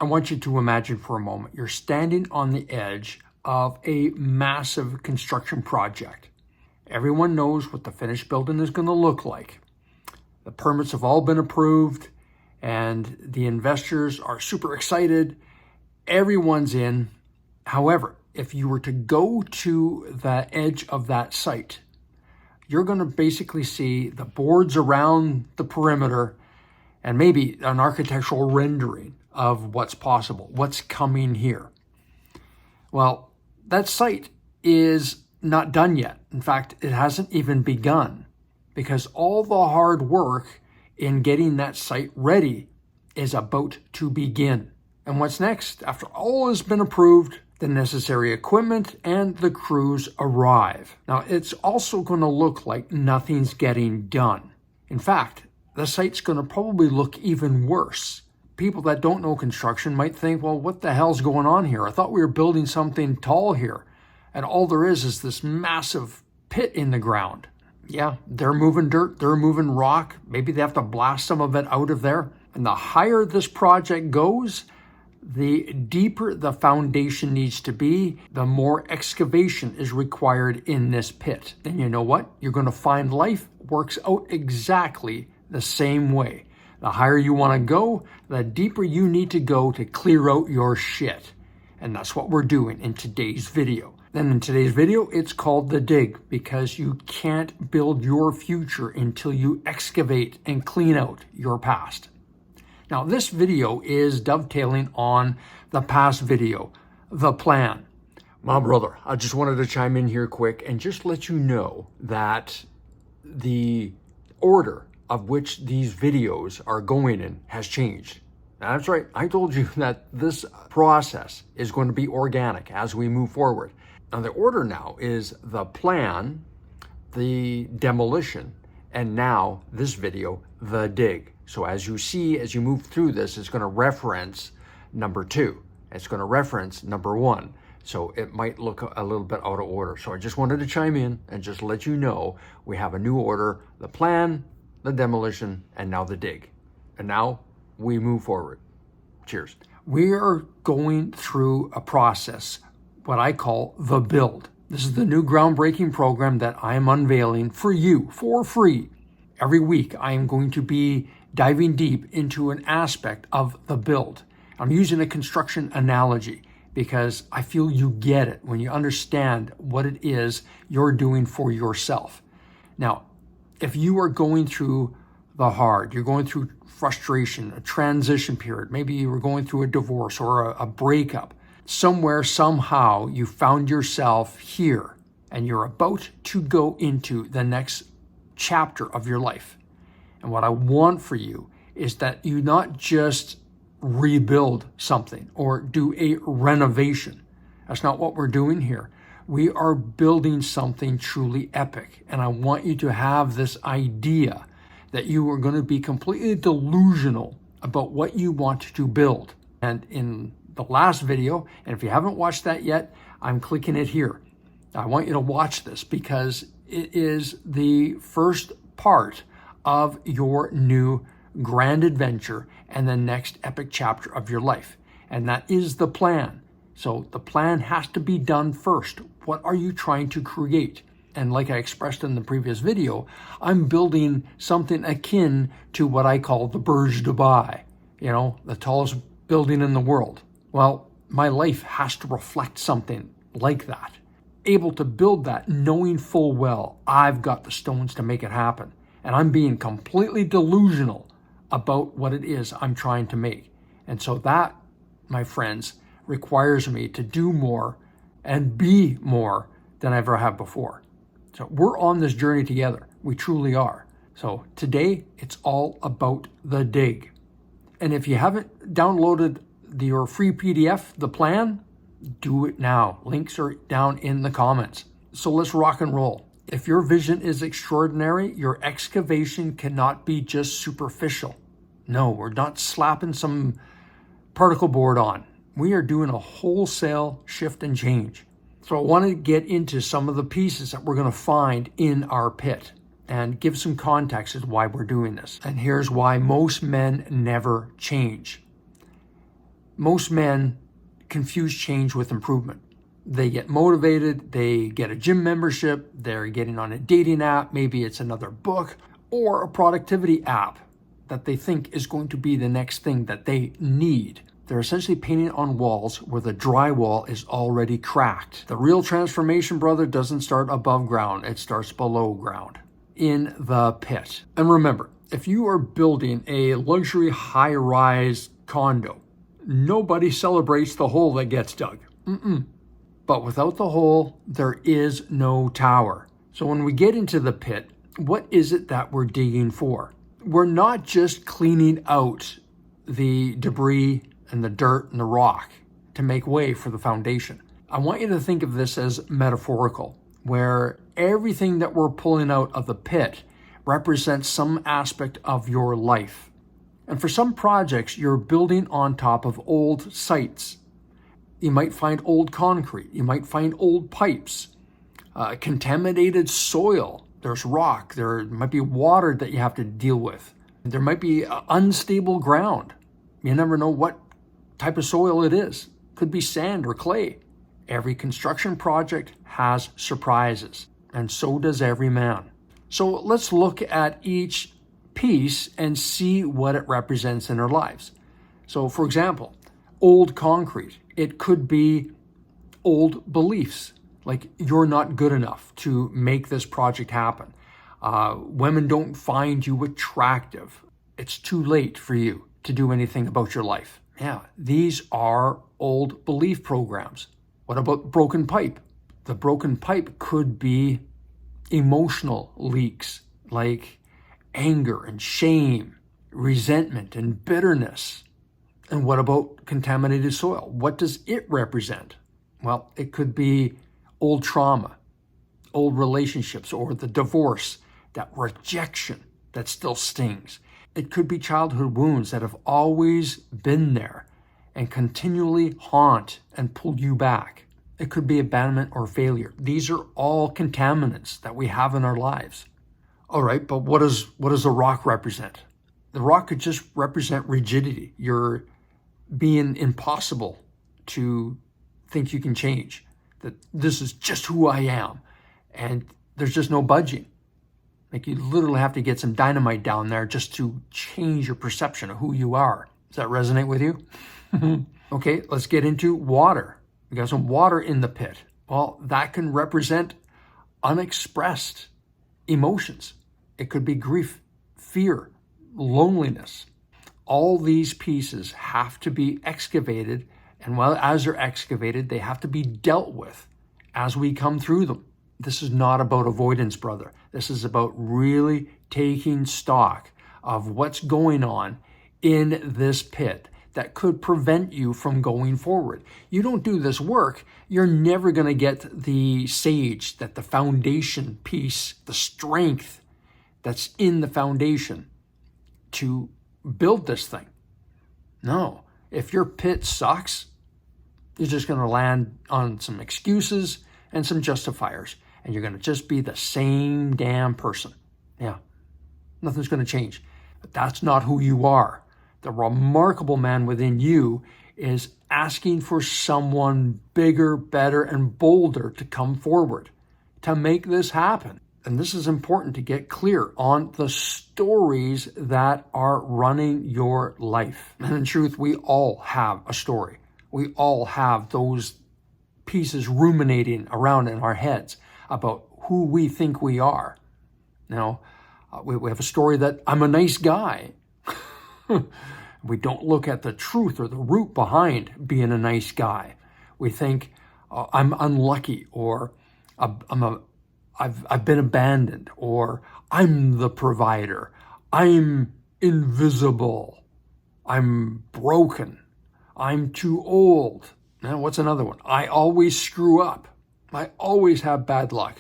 I want you to imagine for a moment, you're standing on the edge of a massive construction project. Everyone knows what the finished building is going to look like. The permits have all been approved and the investors are super excited. Everyone's in. However, if you were to go to the edge of that site, you're going to basically see the boards around the perimeter and maybe an architectural rendering of what's possible, what's coming here. Well, that site is not done yet. In fact, it hasn't even begun because all the hard work in getting that site ready is about to begin. And what's next? After all has been approved, the necessary equipment and the crews arrive. Now, it's also going to look like nothing's getting done. In fact, the site's going to probably look even worse. People that don't know construction might think, well, what the hell's going on here? I thought we were building something tall here. And all there is this massive pit in the ground. Yeah, they're moving dirt, they're moving rock. Maybe they have to blast some of it out of there. And the higher this project goes, the deeper the foundation needs to be, the more excavation is required in this pit. And you know what? You're going to find life works out exactly the same way. The higher you want to go, the deeper you need to go to clear out your shit. And that's what we're doing in today's video. And in today's video, it's called The Dig because you can't build your future until you excavate and clean out your past. Now, this video is dovetailing on the past video, The Plan. My brother, I just wanted to chime in here quick and just let you know that the order of which these videos are going in has changed. Now, that's right. I told you that this process is going to be organic as we move forward. Now, the order now is the plan, the demolition, and now this video, the dig. So as you see, as you move through this, it's going to reference number 2. It's going to reference number 1. So it might look a little bit out of order. So I just wanted to chime in and just let you know we have a new order, the plan, the demolition, and now the dig. And now we move forward. Cheers. We are going through a process, what I call the build. This is the new groundbreaking program that I am unveiling for you for free. Every week, I am going to be diving deep into an aspect of the build. I'm using a construction analogy because I feel you get it when you understand what it is you're doing for yourself. Now, if you are going through the hard, you're going through frustration, a transition period, maybe you were going through a divorce or a breakup, somewhere, somehow, you found yourself here and you're about to go into the next chapter of your life. And what I want for you is that you not just rebuild something or do a renovation. That's not what we're doing here. We are building something truly epic. And I want you to have this idea that you are going to be completely delusional about what you want to build. And in the last video, and if you haven't watched that yet, I'm clicking it here. I want you to watch this because it is the first part of your new grand adventure and the next epic chapter of your life. And that is the plan. So the plan has to be done first. What are you trying to create? And like I expressed in the previous video, I'm building something akin to what I call the Burj Dubai, the tallest building in the world. Well, my life has to reflect something like that. Able to build that knowing full well I've got the stones to make it happen. And I'm being completely delusional about what it is I'm trying to make. And so that, my friends, requires me to do more and be more than I ever have before. So we're on this journey together. We truly are. So today, it's all about the dig. And if you haven't downloaded your free PDF, the plan, do it now. Links are down in the comments. So let's rock and roll. If your vision is extraordinary, your excavation cannot be just superficial. No, we're not slapping some particle board on. We are doing a wholesale shift and change. So I want to get into some of the pieces that we're going to find in our pit and give some context as to why we're doing this. And here's why most men never change. Most men confuse change with improvement. They get motivated, they get a gym membership, they're getting on a dating app, maybe it's another book or a productivity app that they think is going to be the next thing that they need. They're essentially painting on walls where the drywall is already cracked. The real transformation, brother, doesn't start above ground, it starts below ground, in the pit. And remember, if you are building a luxury high-rise condo, nobody celebrates the hole that gets dug. But without the hole, there is no tower. So when we get into the pit, what is it that we're digging for? We're not just cleaning out the debris and the dirt and the rock to make way for the foundation. I want you to think of this as metaphorical, where everything that we're pulling out of the pit represents some aspect of your life. And for some projects, you're building on top of old sites. You might find old concrete. You might find old pipes, contaminated soil. There's rock. There might be water that you have to deal with. There might be unstable ground. You never know what type of soil it is. Could be sand or clay. Every construction project has surprises, and so does every man. So let's look at each piece and see what it represents in our lives. So for example, old concrete. It could be old beliefs, like you're not good enough to make this project happen. Women don't find you attractive. It's too late for you to do anything about your life. Yeah, these are old belief programs. What about broken pipe? The broken pipe could be emotional leaks, like anger and shame, resentment and bitterness. And what about contaminated soil? What does it represent? Well, it could be old trauma, old relationships, or the divorce, that rejection that still stings. It could be childhood wounds that have always been there and continually haunt and pull you back. It could be abandonment or failure. These are all contaminants that we have in our lives. All right, but what does the rock represent? The rock could just represent rigidity. You're being impossible to think you can change, that this is just who I am, and there's just no budging. Like you literally have to get some dynamite down there just to change your perception of who you are. Does that resonate with you? Okay, let's get into water. We got some water in the pit. Well, that can represent unexpressed emotions. It could be grief, fear, loneliness. All these pieces have to be excavated, and as they're excavated, they have to be dealt with as we come through them. This is not about avoidance, brother. This is about really taking stock of what's going on in this pit that could prevent you from going forward. You don't do this work, you're never going to get the sage, that the foundation piece, the strength that's in the foundation to build this thing. No, if your pit sucks, you're just going to land on some excuses and some justifiers, and you're going to just be the same damn person. Yeah, nothing's going to change. But that's not who you are. The remarkable man within you is asking for someone bigger, better, and bolder to come forward to make this happen. And this is important to get clear on the stories that are running your life. And in truth, we all have a story. We all have those pieces ruminating around in our heads about who we think we are. Now, we have a story that I'm a nice guy. We don't look at the truth or the root behind being a nice guy. We think I'm unlucky, or I've been abandoned, or I'm the provider, I'm invisible, I'm broken, I'm too old. Now, what's another one? I always screw up. I always have bad luck.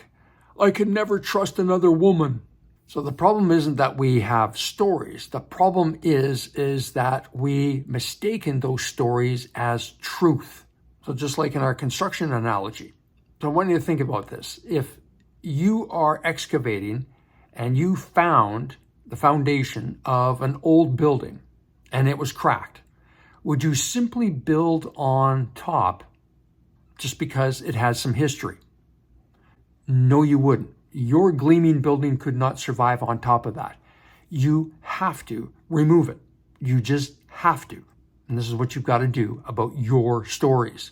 I could never trust another woman. So the problem isn't that we have stories. The problem is that we mistaken those stories as truth. So just like in our construction analogy. So I want you to think about this. If you are excavating and you found the foundation of an old building and it was cracked, Would you simply build on top just because it has some history? No, you wouldn't. Your gleaming building could not survive on top of that. You have to remove it. You just have to. And this is what you've got to do about your stories.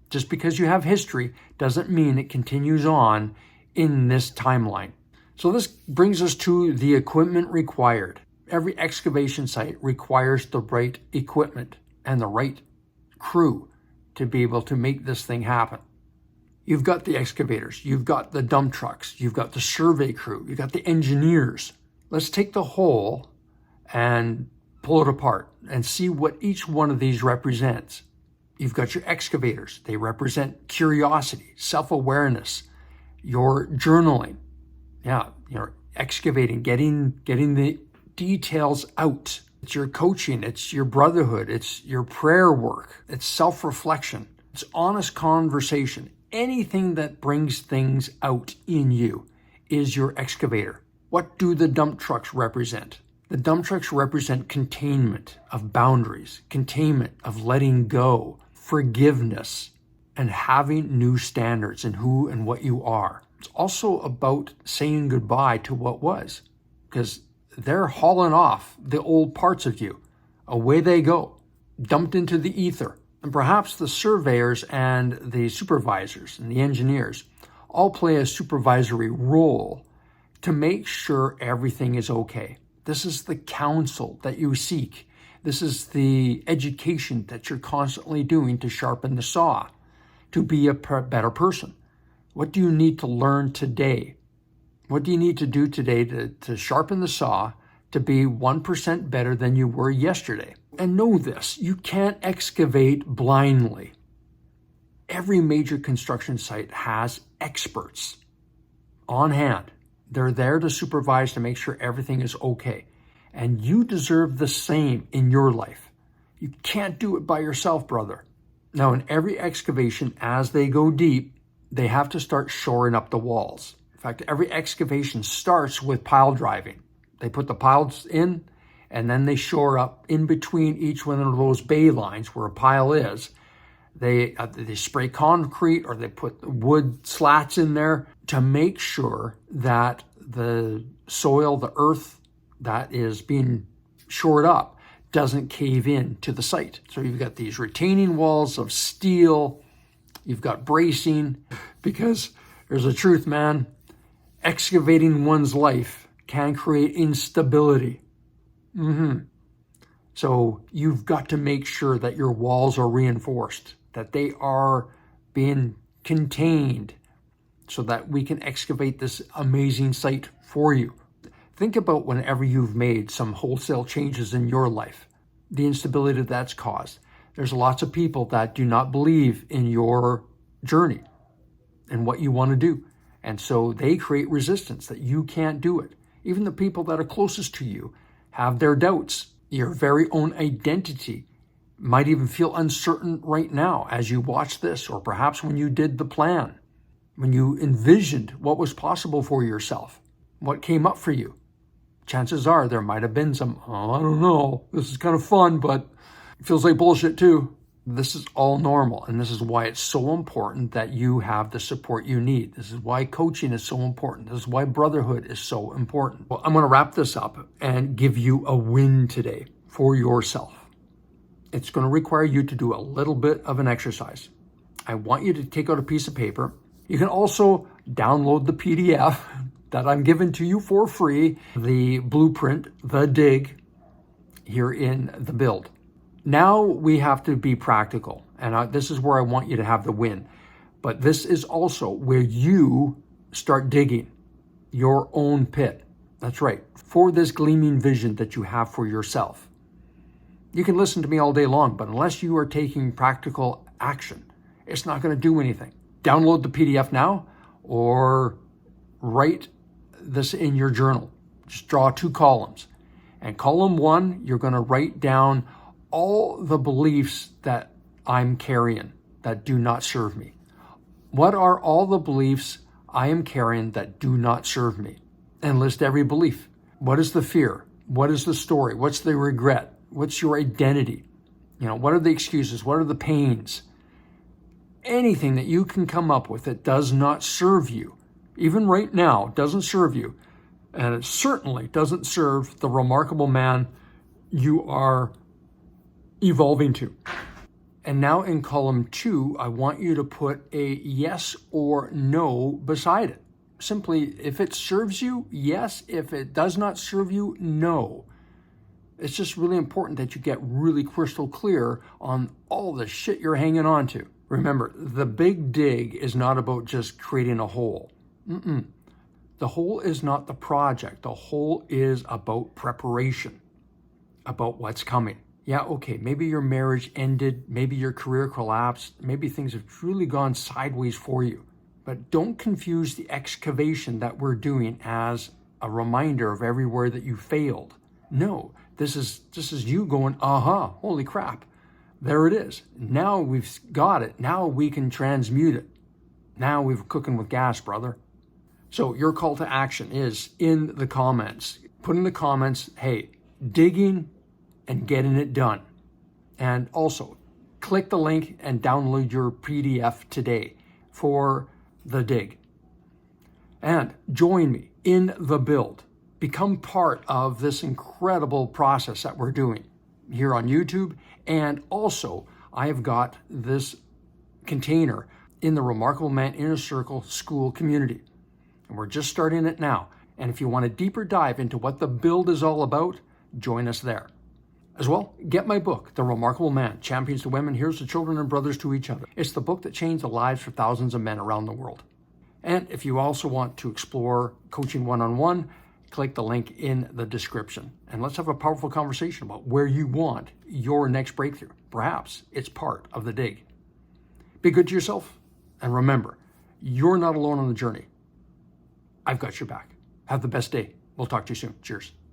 Just because you have history doesn't mean it continues on in this timeline. So this brings us to the equipment required. Every excavation site requires the right equipment and the right crew to be able to make this thing happen. You've got the excavators, you've got the dump trucks, you've got the survey crew, you've got the engineers. Let's take the whole and pull it apart and see what each one of these represents. You've got your excavators. They represent curiosity, self-awareness, your journaling. Yeah, you're excavating, getting the details out. It's your coaching, it's your brotherhood, it's your prayer work, it's self-reflection, it's honest conversation. Anything that brings things out in you is your excavator. What do the dump trucks represent? The dump trucks represent containment of boundaries, containment of letting go, forgiveness, and having new standards in who and what you are. It's also about saying goodbye to what was, because they're hauling off the old parts of you. Away they go, dumped into the ether. And perhaps the surveyors and the supervisors and the engineers all play a supervisory role to make sure everything is okay. This is the counsel that you seek. This is the education that you're constantly doing to sharpen the saw, to be a better person. What do you need to learn today? What do you need to do today to sharpen the saw to be 1% better than you were yesterday? And know this, you can't excavate blindly. Every major construction site has experts on hand. They're there to supervise to make sure everything is okay. And you deserve the same in your life. You can't do it by yourself, brother. Now, in every excavation, as they go deep, they have to start shoring up the walls. In fact, every excavation starts with pile driving. They put the piles in, and then they shore up in between each one of those bay lines where a pile is. They spray concrete or they put wood slats in there to make sure that the soil, the earth that is being shored up doesn't cave in to the site. So you've got these retaining walls of steel, you've got bracing, because there's a truth, man, excavating one's life can create instability. So you've got to make sure that your walls are reinforced, that they are being contained so that we can excavate this amazing site for you. Think about whenever you've made some wholesale changes in your life, the instability that's caused. There's lots of people that do not believe in your journey and what you want to do. And so they create resistance that you can't do it. Even the people that are closest to you have their doubts. Your very own identity might even feel uncertain right now as you watch this, or perhaps when you did the plan, when you envisioned what was possible for yourself, what came up for you. Chances are there might have been some, I don't know, this is kind of fun, but it feels like bullshit too. This is all normal, and this is why it's so important that you have the support you need. This is why coaching is so important. This is why brotherhood is so important. Well, I'm going to wrap this up and give you a win today for yourself. It's going to require you to do a little bit of an exercise. I want you to take out a piece of paper. You can also download the PDF that I'm giving to you for free, the blueprint, the dig, here in the build. Now we have to be practical, and this is where I want you to have the win. But this is also where you start digging your own pit. That's right, for this gleaming vision that you have for yourself. You can listen to me all day long, but unless you are taking practical action, it's not going to do anything. Download the PDF now or write this in your journal. Just draw 2 columns. And column 1, you're going to write down all the beliefs that I'm carrying that do not serve me. What are all the beliefs I am carrying that do not serve me? And list every belief. What is the fear? What is the story? What's the regret? What's your identity? What are the excuses? What are the pains? Anything that you can come up with that does not serve you, even right now, doesn't serve you. And it certainly doesn't serve the remarkable man you are evolving to. And now in column 2, I want you to put a yes or no beside it. Simply, if it serves you, yes. If it does not serve you, no. It's just really important that you get really crystal clear on all the shit you're hanging on to. Remember, the big dig is not about just creating a hole. The hole is not the project. The hole is about preparation, about what's coming. Yeah, okay, maybe your marriage ended, maybe your career collapsed, maybe things have truly gone sideways for you. But don't confuse the excavation that we're doing as a reminder of everywhere that you failed. No, this is you going, holy crap, there it is. Now we've got it. Now we can transmute it. Now we're cooking with gas, brother. So your call to action is in the comments. Put in the comments, hey, digging and getting it done. And also, click the link and download your PDF today for the dig. And join me in the build. Become part of this incredible process that we're doing here on YouTube. And also, I have got this container in the Remarkable Man Inner Circle school community. And we're just starting it now. And if you want a deeper dive into what the build is all about, join us there. As well, get my book, The Remarkable Man, Champions to Women, Heroes to Children, and Brothers to Each Other. It's the book that changed the lives for thousands of men around the world. And if you also want to explore coaching one-on-one, click the link in the description. And let's have a powerful conversation about where you want your next breakthrough. Perhaps it's part of the dig. Be good to yourself. And remember, you're not alone on the journey. I've got your back. Have the best day. We'll talk to you soon. Cheers.